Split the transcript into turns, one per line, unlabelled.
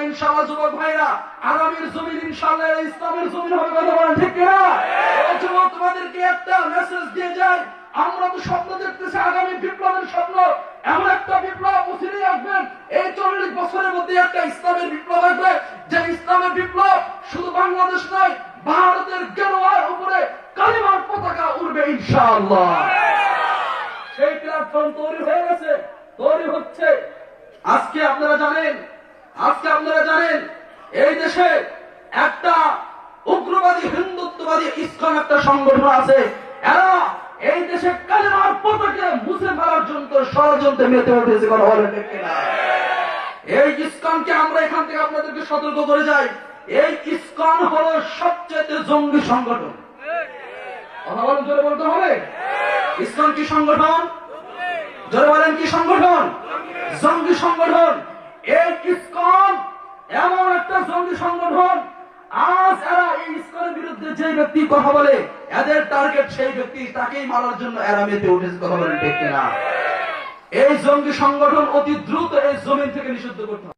ইনশাআল্লাহ যুবক ভাইরা, আগামীর জমিন ইনশাআল্লাহ ইসলামের জমিন হবে। কথা বলেন ঠিক কিনা? এই যুবক তোমাদেরকে একটা মেসেজ দিয়ে যায়, আমরা তো স্বপ্ন দেখতেছি আগামী বিপ্লবের স্বপ্ন, এমন একটা বিপ্লব অচিরেই আসবেন। এই 40 বছরের মধ্যে একটা ইসলামের বিপ্লব আসবে, যে ইসলামের বিপ্লব শুধু বাংলাদেশ নয়, ভারতের গেরুয়ার উপরে কালিমার পতাকা উড়বে ইনশাআল্লাহ। সেই প্ল্যাটফর্ম তৈরি হয়ে গেছে, তৈরি হচ্ছে। আজকে আপনারা জানেন এই দেশে একটা উগ্রবাদী হিন্দুত্ববাদী ইসকন একটা সংগঠন আছে। এরা এই দেশে কালিমার পতাকা মুছে ফেলার জন্য ষড়যন্ত্রে মেতে উঠেছে। কথা বলেন ঠিক কিনা? এই ইসকনকে আমরা এখান থেকে আপনাদেরকে সতর্ক করে যাই, এই ইসকন হলো সবচেয়ে জঙ্গি সংগঠন। কথা বলেন, জোরে বলতে হবে। ইসকন কি সংগঠন? জোরে বলেন, কি সংগঠন? জঙ্গি সংগঠন। এই ইসকন এমন একটা জঙ্গি সংগঠন, আজ এরা এই ইসকনের বিরুদ্ধে যে ব্যক্তি কথা বলে, এদের টার্গেট সেই ব্যক্তি, তাকেই মারার জন্য এরা মেতে উঠেছে। কথা বলেন ঠিক কিনা? এই জঙ্গি সংগঠন অতি দ্রুত এই জমিন থেকে নিষিদ্ধ করতে হবে।